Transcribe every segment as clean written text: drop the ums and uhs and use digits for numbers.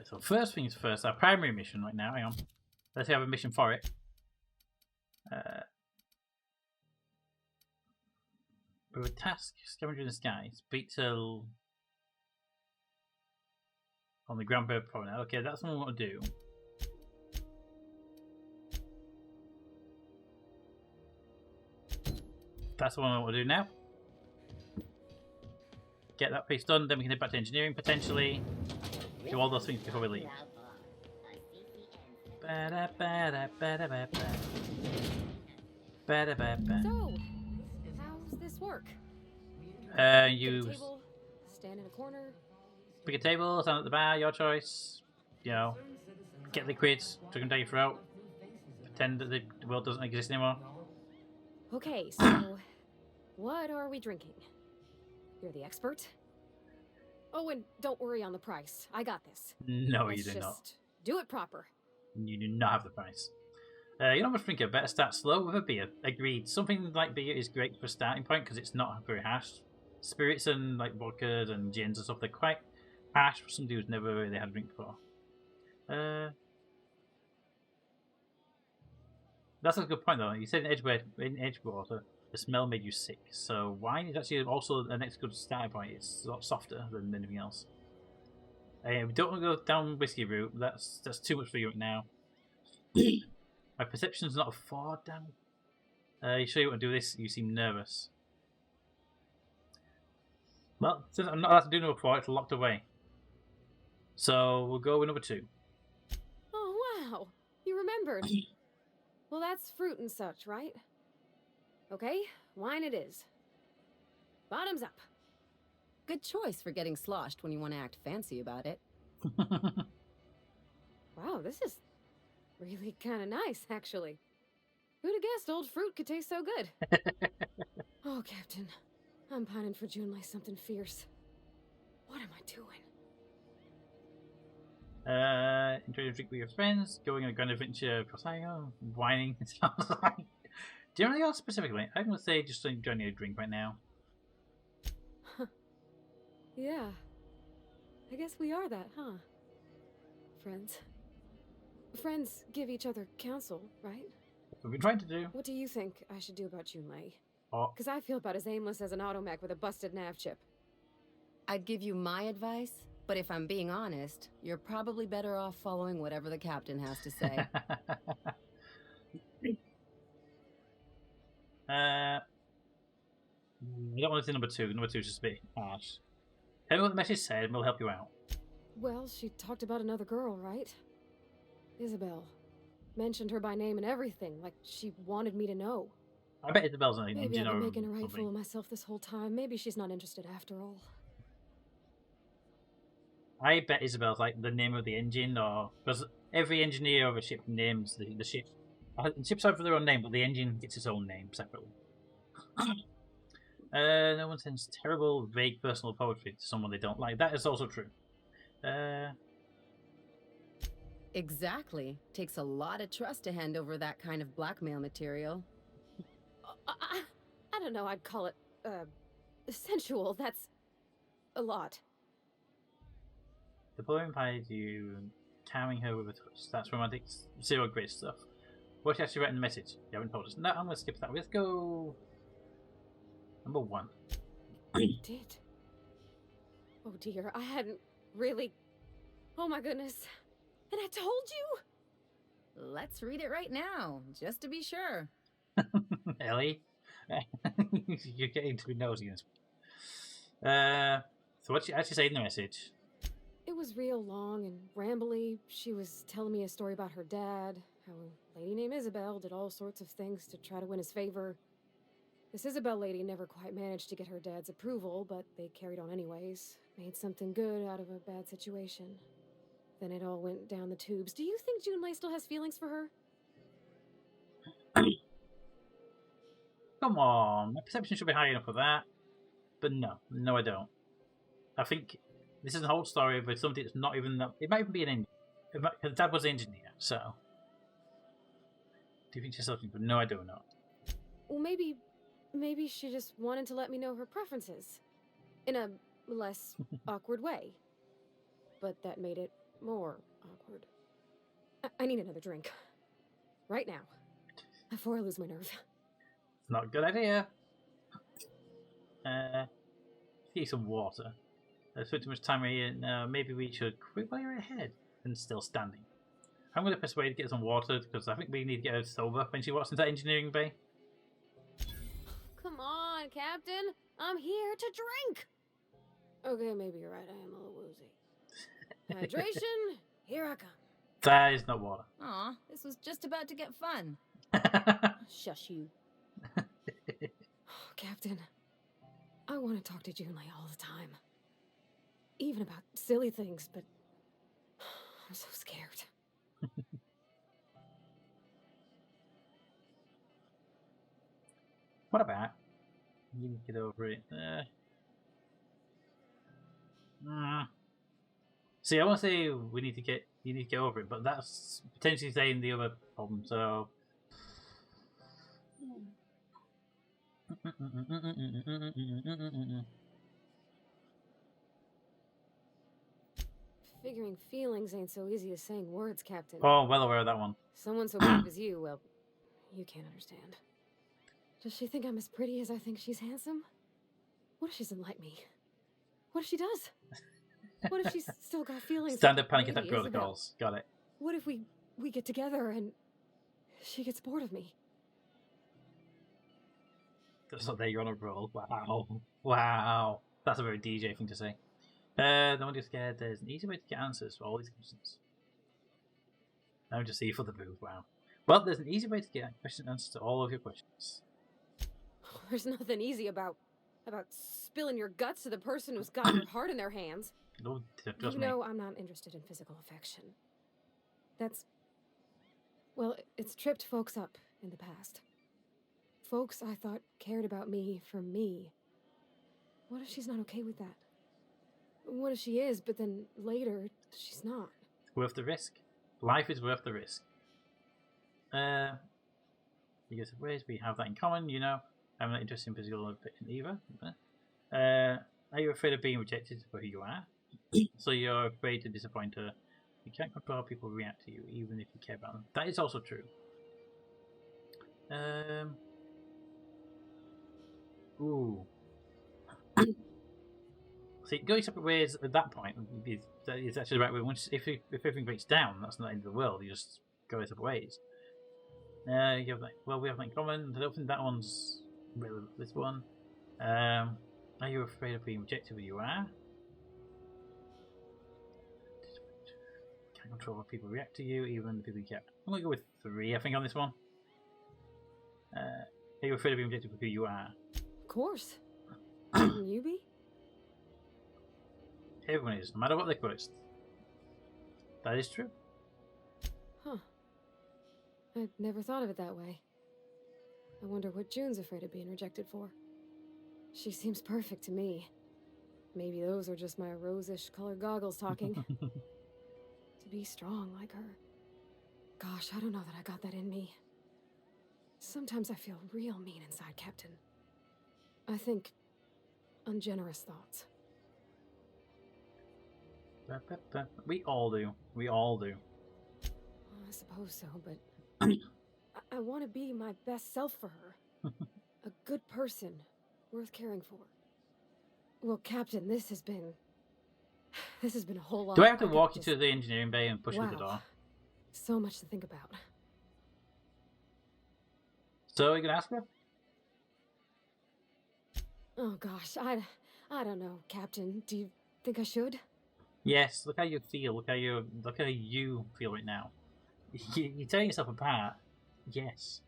So first things first, our primary mission right now. Hang on. Let's have a mission for it. With a task scavenging in the sky. Speak till on the ground bird promenade. Okay, that's what we want to do. That's what I want to do now. Get that piece done, then we can head back to engineering potentially. Do all those things before we leave. So, how's this work? You Table, stand in a corner. pick a table, stand at the bar, your choice. You know, get liquids, drink them down your throat. Pretend that the world doesn't exist anymore. Okay, so what are we drinking? You're the expert. Oh, and don't worry on the price. I got this. No, Let's you do not. just do it proper. You do not have the price. You're not much drinker. Better start slow with a beer. Agreed. Something like beer is great for a starting point because it's not very harsh. Spirits and like vodka and gins and stuff, they're quite harsh for somebody who's never really had a drink before. That's a good point though. You said in Edgewater, the smell made you sick. So wine is actually also the next good starting point. It's a lot softer than anything else. We don't want to go down whiskey route. That's too much for you right now. My perception's not a 4, damn. You sure you want to do this? You seem nervous. Well, since I'm not allowed to do number 4, it's locked away. So we'll go with number 2. Oh, wow. You remembered. Well, that's fruit and such, right? Okay, wine it is. Bottoms up. Good choice for getting sloshed when you want to act fancy about it. Wow, this is really kind of nice, actually. Who'd have guessed old fruit could taste so good? Oh, Captain. I'm pining for June like something fierce. What am I doing? Enjoy a drink with your friends, going on a grand adventure across Io, whining, it sounds like. Do you have anything else specifically? I'm going to say just enjoying a drink right now. Yeah. I guess we are that, huh? Friends. Friends give each other counsel, right? What we've been trying to do. What do you think I should do about Junlei? Oh, Because I feel about as aimless as an automech with a busted nav chip. I'd give you my advice, but if I'm being honest, you're probably better off following whatever the captain has to say. You don't want to say number 2. Number 2 is just a bit harsh. Tell me what the message said and we'll help you out. Well, she talked about another girl, right? Isabel. Mentioned her by name and everything, like she wanted me to know. I bet Isabel's an Maybe engine I've or been making a right something. fool of myself this whole time. Maybe she's not interested after all. I bet Isabel's like the name of the engine, or because every engineer of a ship names the ship. The ships have their own name, but the engine gets its own name separately. No one sends terrible, vague personal poetry to someone they don't like. That is also true. Exactly. Takes a lot of trust to hand over that kind of blackmail material. I don't know, I'd call it, sensual. That's a lot. The poem implies you carrying her with a touch. That's romantic, zero grade stuff. What's actually written in the message? You haven't told us. No, I'm going to skip that. Let's go. Number 1. I did. Oh dear, I hadn't really... Oh my goodness. And I told you? Let's read it right now, just to be sure. Ellie, you're getting too nosy. So what's she actually say in the message? It was real long and rambly. She was telling me a story about her dad, how a lady named Isabel did all sorts of things to try to win his favor. This Isabel lady never quite managed to get her dad's approval, but they carried on anyways. Made something good out of a bad situation. Then it all went down the tubes. Do you think Junlei still has feelings for her? Come on, my perception should be high enough for that. But no I don't. I think this is a whole story with somebody that's not even that. It might even be an engineer. Because Dad was an engineer, so. Do you think she's something? But no, I do not. Well, maybe she just wanted to let me know her preferences. In a less awkward way. But that made it more awkward. I need another drink. Right now. Before I lose my nerve. It's not a good idea. Get some water. I spent too much time here. Maybe we should quit while you're ahead and still standing. I'm going to persuade to get some water because I think we need to get her sober when she walks into that engineering bay. Come on, Captain. I'm here to drink. Okay, maybe you're right. I am a little woozy. Hydration, here I come. That is not water. Aw, this was just about to get fun. Shush you. Captain, I want to talk to Junlei all the time. Even about silly things, but I'm so scared. What about? You need to get over it. See, I want to say you need to get over it, but that's potentially saying the other problem. So. Figuring feelings ain't so easy as saying words, Captain. Oh, well aware of that one. Someone so brave as you, well, you can't understand. Does she think I'm as pretty as I think she's handsome? What if she doesn't like me? What if she does? What if she's still got feelings? Standard panic like attack Isabel? protocols. Got it. What if we get together and she gets bored of me? That's not there. You're on a roll. Wow. Wow. That's a very DJ thing to say. Don't get scared. There's an easy way to get answers for all these questions. I'm just here for the booth. Wow. Well, there's an easy way to get answers to all of your questions. There's nothing easy about spilling your guts to the person who's got your heart in their hands. No, trust You me. know I'm not interested in physical affection. Well, it's tripped folks up in the past. Folks I thought cared about me for me. What if she's not okay with that? What if she is, but then later she's not? Worth the risk. Life is worth the risk. You guys have ways we have that in common, you know. I'm not interested in physical affection either. Are you afraid of being rejected for who you are? So you're afraid to disappoint her. You can't control how people react to you, even if you care about them. That is also true. Ooh. See, going separate ways at that point is actually the right way. Once, if everything breaks down, that's not the end of the world. You just go separate ways. You have we have that in common. I don't think that one's relevant for this one. Are you afraid of being rejected where you are? Can't control how people react to you, even the people you care. I'm gonna go with 3, I think, on this one. Are you afraid of being rejected for who you are? Of course. Wouldn't you be? Everyone is, no matter what they quest. That is true. Huh. I'd never thought of it that way. I wonder what June's afraid of being rejected for. She seems perfect to me. Maybe those are just my rosish colored goggles talking. To be strong like her. Gosh, I don't know that I got that in me. Sometimes I feel real mean inside, Captain. I think ungenerous thoughts. We all do. We all do. I suppose so, but I want to be my best self for her. A good person, worth caring for. Well, Captain, this has been a whole lot. Do I have to walk you to the engineering bay and push you through the door? So much to think about. So are you gonna ask her? Oh gosh, I don't know, Captain. Do you think I should? Yes. Look how you feel. Look how you feel right now. You're tearing yourself apart. Yes.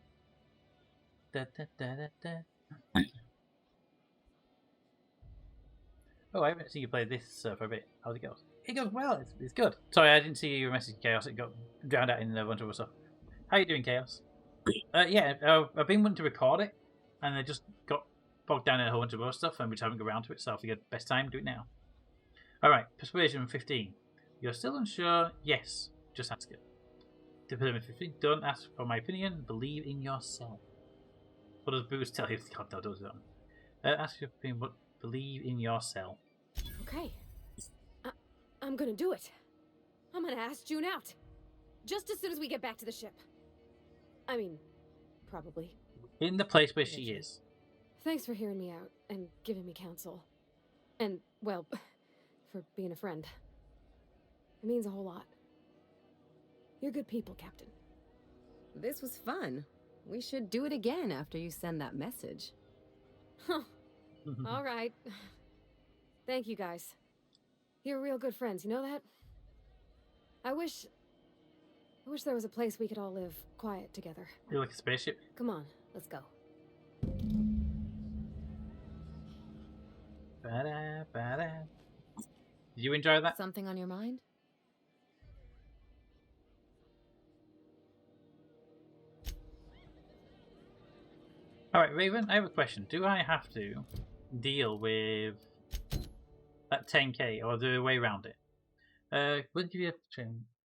Da, da, da, da, da. Oh, I haven't seen you play this for a bit. How's it go? It goes well. It's good. Sorry, I didn't see your message, Chaos. It got drowned out in a bunch of other stuff. How you doing, Chaos? Yeah, I've been wanting to record it, and I just got bogged down in a whole bunch of other stuff, and we just haven't got around to it. So I figured best time, do it now. All right, persuasion 15. You're still unsure? Yes. Just ask it. Persuasion 15. Don't ask for my opinion. Believe in yourself. What does Boost tell you? God, that does that. Ask your opinion, but believe in yourself. Okay. I'm gonna do it. I'm gonna ask June out. Just as soon as we get back to the ship. I mean, probably. In the place where she Eventually. is. Thanks for hearing me out and giving me counsel. And, well, for being a friend. It means a whole lot. You're good people, Captain. This was fun. We should do it again after you send that message. Huh. All right. Thank you, guys. You're real good friends, you know that? I wish there was a place we could all live quiet together. You're like a spaceship. Come on, let's go. Ba-da, ba-da. Did you enjoy that? Something on your mind? Alright, Raven, I have a question. Do I have to deal with that 10k or the way around it? Would you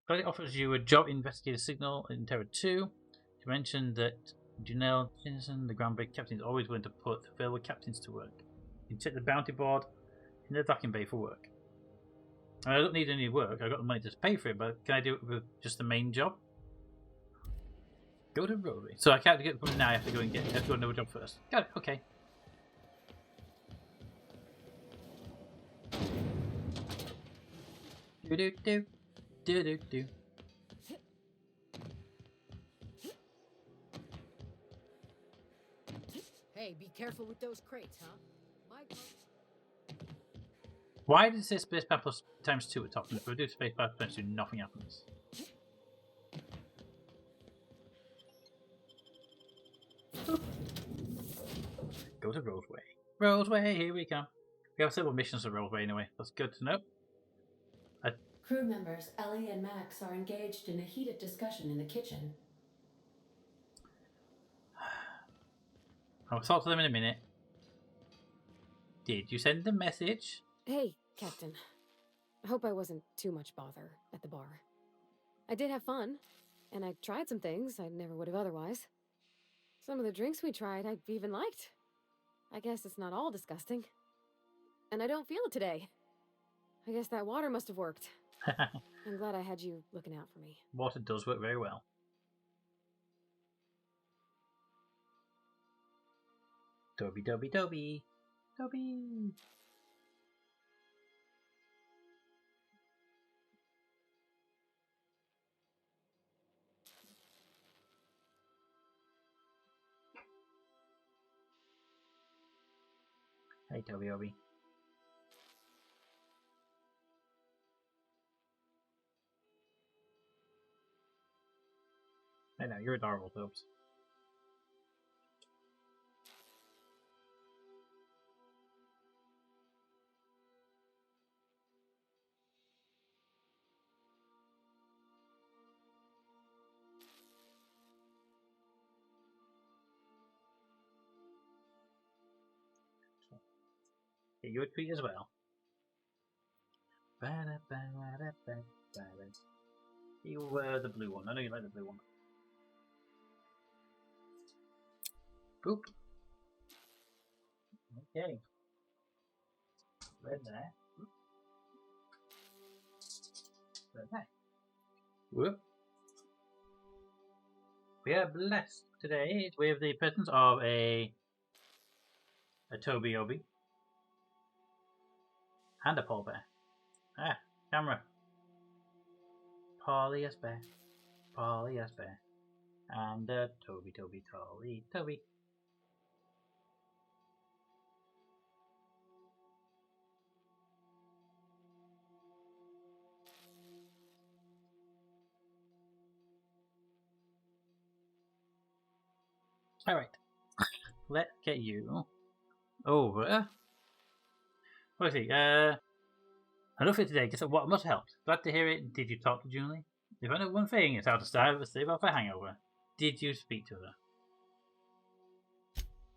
but it offers you a job investigator signal in Terra 2. You mentioned that Janelle Tinson, the groundbreaking captain, is always willing to put fellow captains to work. You can check the bounty board in the docking bay for work. I don't need any work, I've got the money to pay for it, but can I do it with just the main job? Go to Rotary. So I can't get from now, I have to go and get another job first. Got it, okay. Do do do do do do. Hey, be careful with those crates, huh? Why did it say spacebar plus times 2 at top? And if we do spacebar times 2, nothing happens. Go to Roadway. Roadway, here we come. We have several missions at Roadway anyway. That's good to know. Crew members Ellie and Max are engaged in a heated discussion in the kitchen. I'll talk to them in a minute. Did you send the message? Hey, Captain. I hope I wasn't too much bother at the bar. I did have fun, and I tried some things I never would have otherwise. Some of the drinks we tried I even liked. I guess it's not all disgusting. And I don't feel it today. I guess that water must have worked. I'm glad I had you looking out for me. Water does work very well. Dobby, Dobby, Dobby. Dobby. Hey, Dobby, Dobby. I know, you're adorable, Tobes. Get you a treat as well. You were the blue one. I know you like the blue one. Boop. Okay. Red there. Red there. Whoop. We are blessed today with the presence of a Toby Obi and a Paul Bear. Ah, camera. Polly as Bear. Polly as Bear. And Toby, Toby, Toby, Toby. Alright. Let's get you over. Let's see. Enough for today. Guess what must have helped. Glad to hear it. Did you talk to Julie? If I know one thing, it's how to stave off a hangover. Did you speak to her?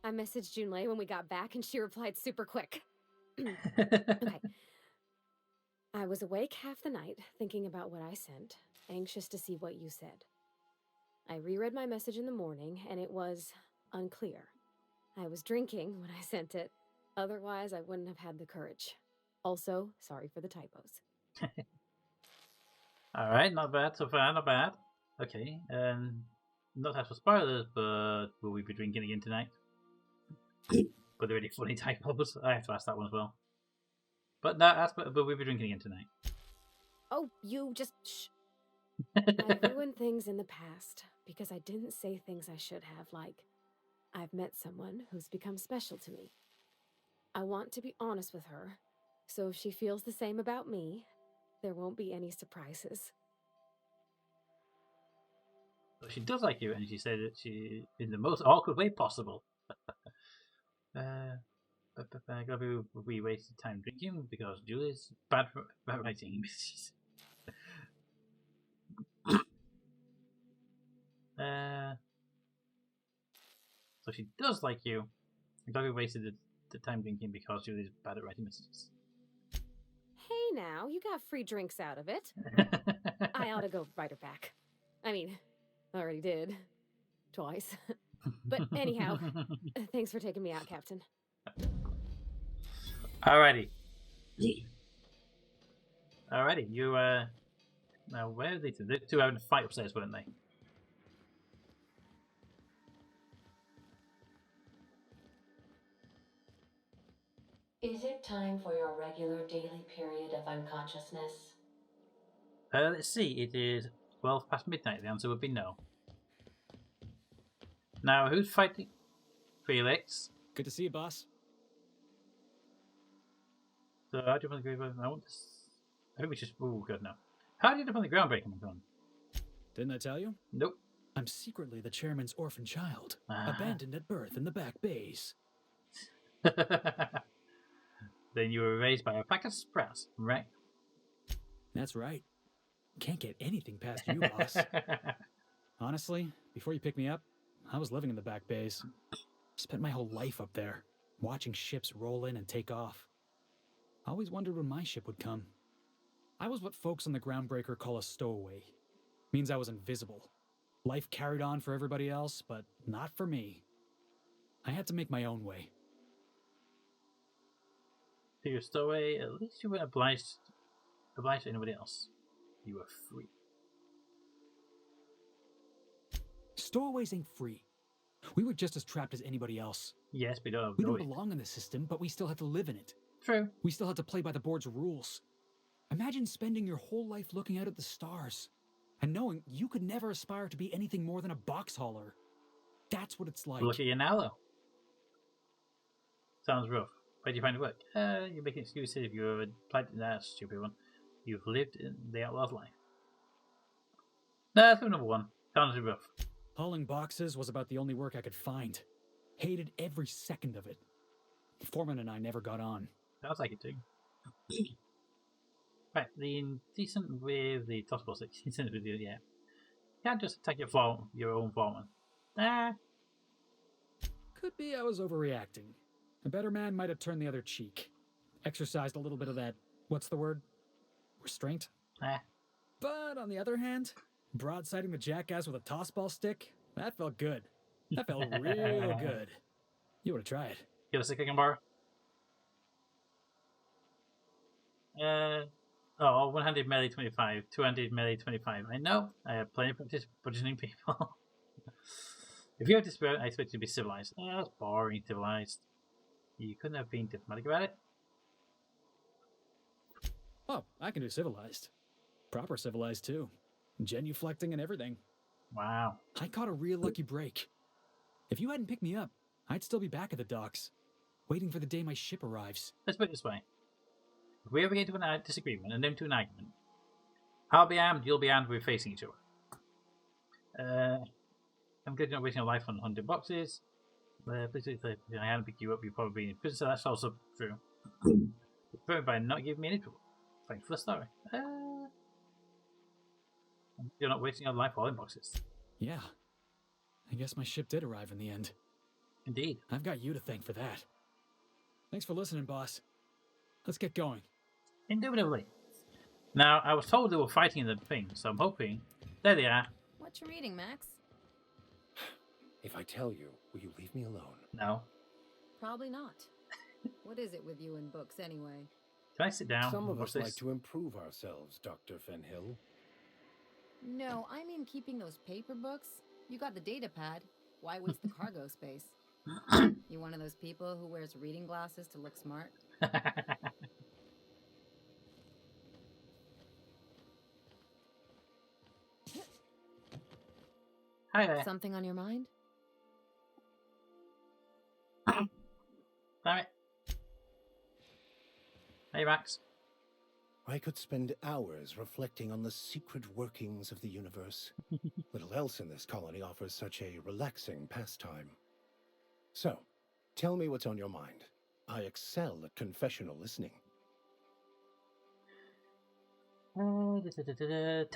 I messaged Junlei when we got back, and she replied super quick. Okay. I was awake half the night, thinking about what I sent, anxious to see what you said. I reread my message in the morning, and it was unclear. I was drinking when I sent it. Otherwise, I wouldn't have had the courage. Also, sorry for the typos. Alright, not bad so far, not bad. Okay, not as for spoilers, but will we be drinking again tonight? But they're really funny typos. I have to ask that one as well. But we'll be drinking again tonight. Oh, you just shh. I ruined things in the past because I didn't say things I should have, like, I've met someone who's become special to me. I want to be honest with her, so if she feels the same about me, there won't be any surprises. So she does like you, and she said that she in the most awkward way possible. We wasted time drinking because Julie's bad writing. So she does like you. I'm glad we wasted the time drinking because Julie's bad at writing messages. Hey now, you got free drinks out of it. I ought to go write her back. I mean, I already did. Twice. But anyhow, thanks for taking me out, Captain. Alrighty. Alrighty, you, now where are they two? The two having a fight upstairs, weren't they? Is it time for your regular daily period of unconsciousness? Let's see, it is 12 past midnight. The answer would be no. Now, who's fighting? Felix. Good to see you, boss. So, how do you want to go? I want to. I think we just. Oh, good, no. How did you end up on the groundbreaking one? Didn't I tell you? Nope. I'm secretly the chairman's orphan child, Ah. abandoned at birth in the back bays. Then you were raised by a pack of sprouts, right? That's right. Can't get anything past you, boss. Honestly, before you picked me up, I was living in the back bays. Spent my whole life up there, watching ships roll in and take off. Always wondered when my ship would come. I was what folks on the Groundbreaker call a stowaway. Means I was invisible. Life carried on for everybody else, but not for me. I had to make my own way. So you're stowaway. At least you weren't obliged to anybody else. You were free. Stowaways ain't free. We were just as trapped as anybody else. Yes, we don't have We no didn't belong in the system, but we still had to live in it. True. We still had to play by the board's rules. Imagine spending your whole life looking out at the stars and knowing you could never aspire to be anything more than a box hauler. That's what it's like. Look at you now, though. Sounds rough. Where do you find work? You're making excuses if you applied to that stupid one. You've lived in the outlaw's life. That's number one. Sounds rough. Hauling boxes was about the only work I could find. Hated every second of it. Foreman and I never got on. Sounds like it too. Right, the indecent with the tossable six. Indecent with you, yeah. You can't just attack your own foreman. Could be I was overreacting. A better man might have turned the other cheek. Exercised a little bit of that, what's the word? Restraint? But on the other hand, broadsiding the jackass with a tossball stick, that felt good. That felt real good. You want to try it? Give us a kick and bar. One-handed melee 25, two-handed melee 25. I know, I have plenty of practice bludgeoning people. If you have this spirit, I expect you to be civilized. That's boring, civilized. You couldn't have been diplomatic about it. Oh, I can do civilized. Proper civilized, too. Genuflecting and everything. Wow. I caught a real lucky break. If you hadn't picked me up, I'd still be back at the docks, waiting for the day my ship arrives. Let's put it this way. If we ever get into a disagreement and into an argument, I'll be armed, you'll be armed, we're facing each other. I'm good at not wasting your life on 100 boxes. Please, if I hadn't picked you up, you'd probably be in prison, so that's also true. But by not giving me any trouble. Thanks for the story. You're not wasting your life all in boxes. Yeah. I guess my ship did arrive in the end. Indeed. I've got you to thank for that. Thanks for listening, boss. Let's get going. Indubitably. Now, I was told they were fighting in the thing, so I'm hoping... There they are. What you reading, Max? If I tell you, will you leave me alone? No. Probably not. What is it with you and books, anyway? Can I sit down? Some of What's us like this? to improve ourselves, Dr. Fenhill. No, I mean keeping those paper books. You got the data pad. Why waste the cargo space? You one of those people who wears reading glasses to look smart? Hi there. Something on your mind? Damn it. Hey, Max. I could spend hours reflecting on the secret workings of the universe. Little else in this colony offers such a relaxing pastime. So, tell me what's on your mind. I excel at confessional listening. Tell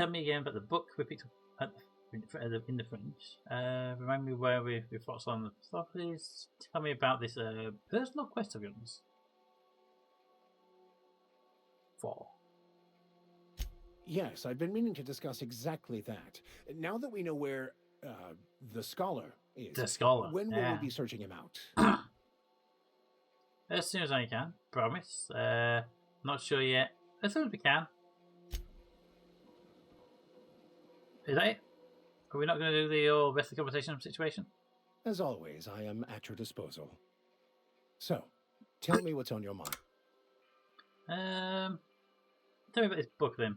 me again about the book we picked up in the French. Remind me where we fought on the stuff. Please tell me about this personal quest of yours. 4. Yes, I've been meaning to discuss exactly that. Now that we know where the scholar is, The scholar. when will Yeah. we be searching him out? As soon as I can, promise. Not sure yet. As soon as we can. Is that it? Are we not going to do the rest of the conversation situation? As always, I am at your disposal. So, tell me what's on your mind. Tell me about this book then.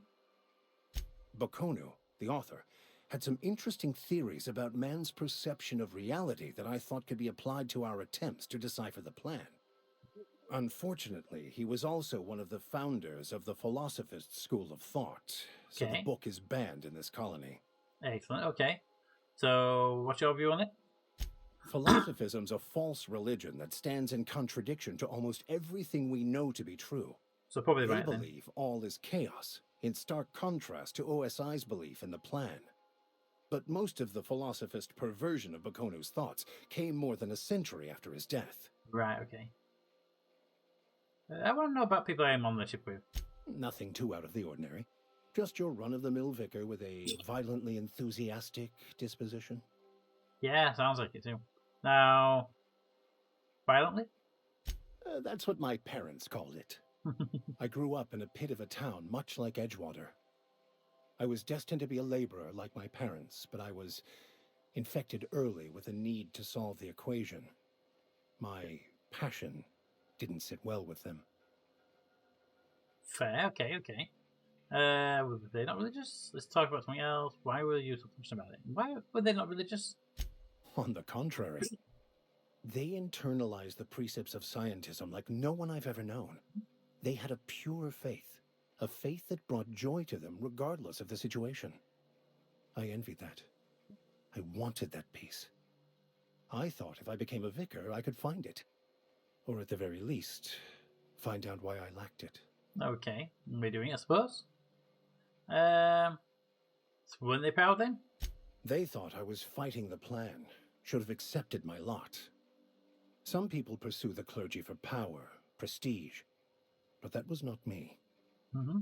Bakonu, the author, had some interesting theories about man's perception of reality that I thought could be applied to our attempts to decipher the plan. Unfortunately, he was also one of the founders of the philosophist school of thought, so Okay. the book is banned in this colony. Excellent, okay. So, what's your view on it? Philosophism's a false religion that stands in contradiction to almost everything we know to be true. So probably They right then. believe all is chaos, in stark contrast to OSI's belief in the plan. But most of the philosophist perversion of Bakonu's thoughts came more than a century after his death. Right, okay. I want to know about people I'm on the ship with. Nothing too out of the ordinary. Just your run-of-the-mill vicar with a violently enthusiastic disposition. Yeah, sounds like it too. Now, violently? That's what my parents called it. I grew up in a pit of a town much like Edgewater. I was destined to be a laborer like my parents, but I was infected early with a need to solve the equation. My passion didn't sit well with them. Fair, okay. Were they not religious? Let's talk about something else. Why were you so passionate about it? Why were they not religious? On the contrary, they internalized the precepts of scientism like no one I've ever known. They had a pure faith, a faith that brought joy to them regardless of the situation. I envied that. I wanted that peace. I thought if I became a vicar, I could find it. Or at the very least, find out why I lacked it. Okay, we're doing it, I suppose. So weren't they proud then? They thought I was fighting the plan, should have accepted my lot. Some people pursue the clergy for power, prestige, but that was not me. Mm-hmm.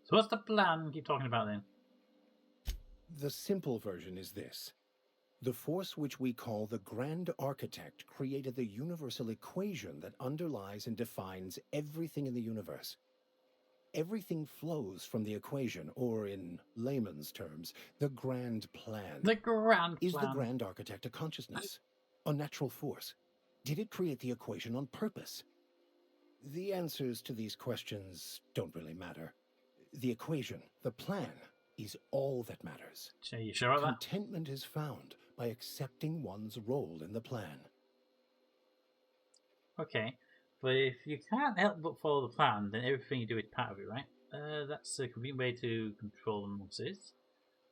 So what's the plan keep talking about then? The simple version is this. The force which we call the Grand Architect created the universal equation that underlies and defines everything in the universe. Everything flows from the equation, or in layman's terms, the grand plan. The grand Is plan. the Grand Architect a consciousness? A natural force? Did it create the equation on purpose? The answers to these questions don't really matter. The equation, the plan, is all that matters. Are you sure about that? Contentment is found by accepting one's role in the plan. Okay, but if you can't help but follow the plan, then everything you do is part of it, right? That's a convenient way to control the monsters.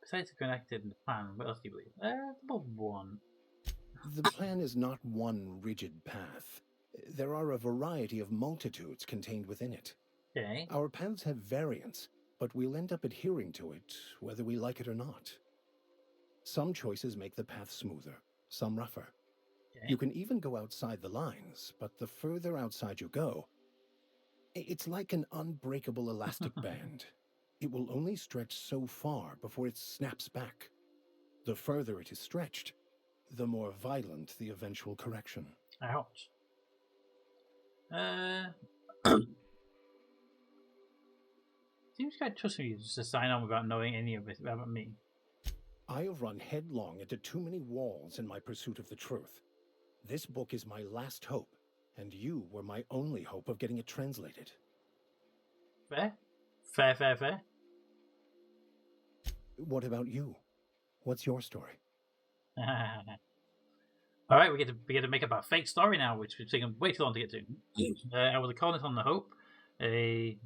Besides the connected in the plan, what else do you believe? Above one. The plan is not one rigid path. There are a variety of multitudes contained within it. Okay. Our paths have variance, but we'll end up adhering to it, whether we like it or not. Some choices make the path smoother, some rougher. Okay. You can even go outside the lines, but the further outside you go, it's like an unbreakable elastic band. It will only stretch so far before it snaps back. The further it is stretched, the more violent the eventual correction. Ouch. seems quite trust me just to sign on without knowing any of it about me. I have run headlong into too many walls in my pursuit of the truth. This book is my last hope, and you were my only hope of getting it translated. Fair? Fair, fair, fair. What about you? What's your story? Alright, we get to make up our fake story now, which we've taken way too long to get to. I was a colonist on the Hope. A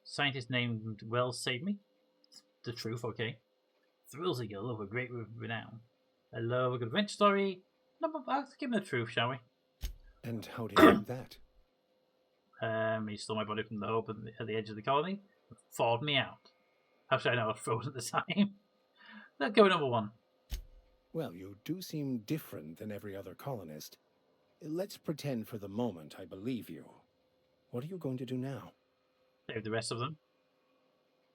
scientist named Wells saved me. The truth, okay. Thrills a girl of a great renown. I love a good adventure story. No, but let's give him the truth, shall we? And how did you do that? He stole my body from the Hope at the edge of the colony and thawed me out. How should I know I was frozen at the time? Let's go with number one. Well, you do seem different than every other colonist. Let's pretend for the moment I believe you. What are you going to do now? Save the rest of them.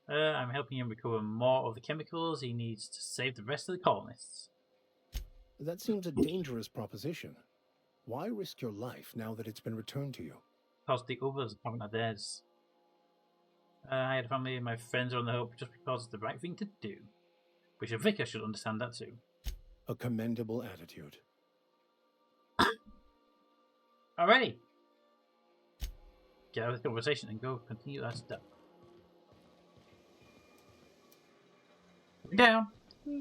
I'm helping him recover more of the chemicals he needs to save the rest of the colonists. That seems a dangerous proposition. Why risk your life now that it's been returned to you? Because the others haven't had theirs. I had a family and my friends are on the Hope just because it's the right thing to do. Which a vicar should understand that too. A commendable attitude. Alrighty. Get out of the conversation and go continue that step. Down. Do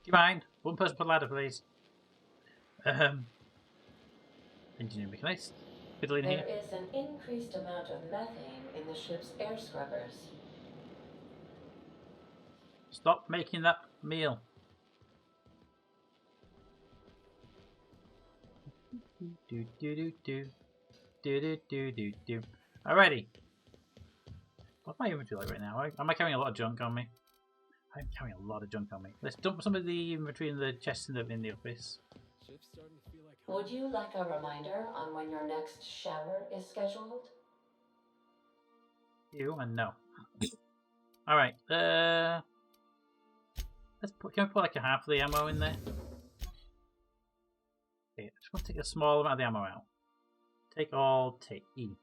you mind? One person per ladder, please. Engineering mechanist. Fiddle in There here. is an increased amount of methane in the ship's air scrubbers. Stop making that meal. Alrighty. What's my inventory like right now? Am I carrying a lot of junk on me? I'm carrying a lot of junk on me. Let's dump some of the inventory in the chest in the office. Would you like a reminder on when your next shower is scheduled? You and no. Alright, can we put like a half of the ammo in there? Okay, I just want to take a small amount of the ammo out. Take all, take E.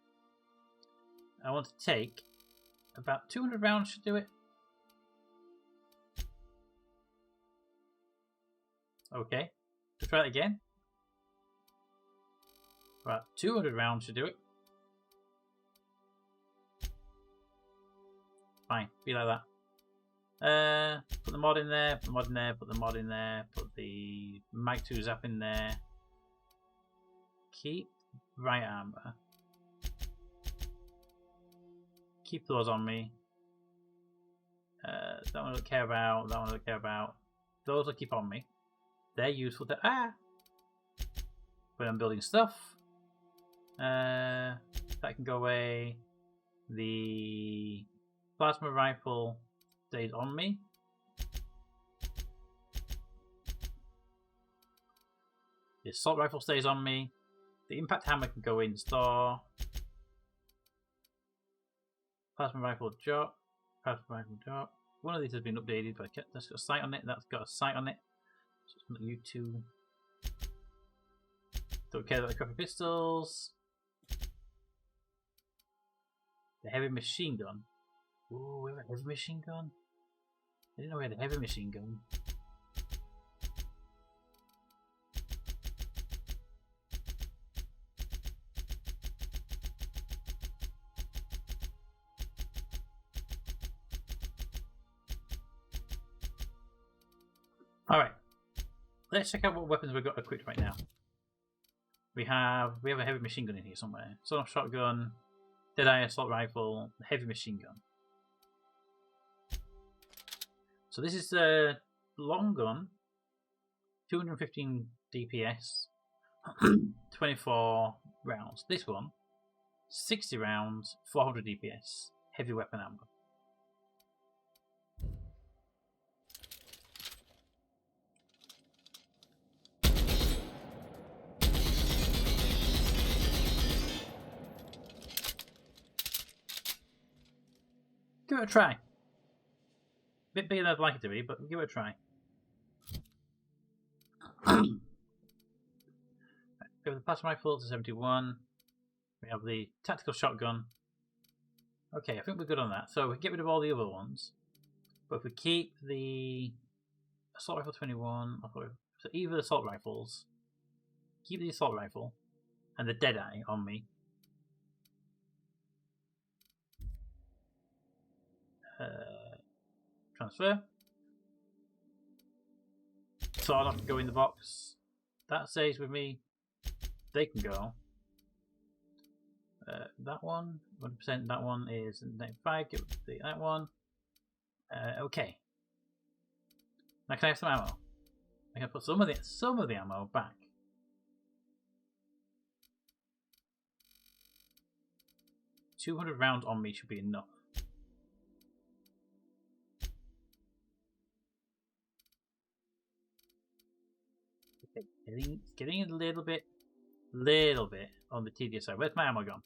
I want to take about 200 rounds, should do it. Okay, let's try it again. About 200 rounds should do it. Fine, be like that. Put the mod in there, put the mod in there, put the mod in there, put the Mag 2 Zap in there. Keep right armor. Keep those on me. That one I don't care about, that one I don't care about. Those I keep on me. They're useful to when I'm building stuff. That can go away. The plasma rifle stays on me. The assault rifle stays on me. The impact hammer can go in store. Plasma rifle drop. Plasma rifle drop. One of these has been updated, but that's got a sight on it. That's got a sight on it. So it's not you two. Don't care about the crappy pistols. The heavy machine gun. Ooh, we have a heavy machine gun? I didn't know we had a heavy machine gun. Alright. Let's check out what weapons we've got equipped right now. We have a heavy machine gun in here somewhere. Sawed-off shotgun, Deadeye assault rifle, heavy machine gun. So this is a long gun, 215 DPS, 24 rounds. This one, 60 rounds, 400 DPS, heavy weapon ammo. Give it a try. Bit bigger than I'd like it to be, but give it a try. Go with the plasma rifle to 71. We have the tactical shotgun. Okay, I think we're good on that. So we get rid of all the other ones. But if we keep the assault rifle 21, so either the assault rifles, keep the assault rifle and the Deadeye on me. Transfer. Sword off can go in the box. That stays with me. They can go. That one, 100%. That one is 95. Get that one. Okay. Now can I have some ammo? I can put some of the ammo back. $200 rounds on me should be enough. Okay, getting a little bit on the tedious side. Where's my ammo gone?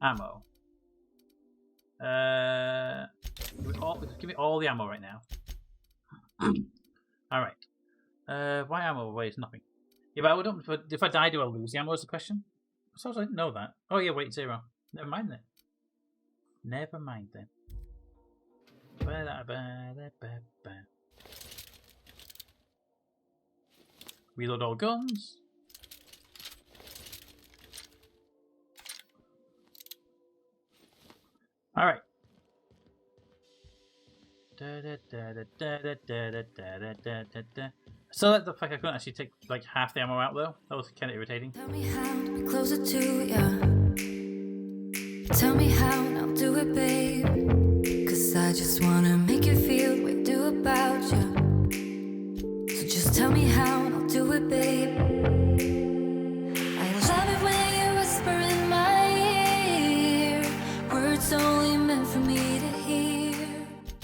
Ammo. Give me all the ammo right now. Alright. Why ammo weighs nothing? Yeah, but if I die, do I lose the ammo is the question? I suppose I didn't know that. Oh yeah, wait, 0. Never mind then. Never mind then. Reload all guns. Alright. So that the fact I couldn't actually take like half the ammo out though. That was kind of irritating. Tell me how to be closer to ya. Tell me how and I'll do it, babe. Cause I just wanna make you feel what I do about ya. So just tell me how and I'll do it, babe.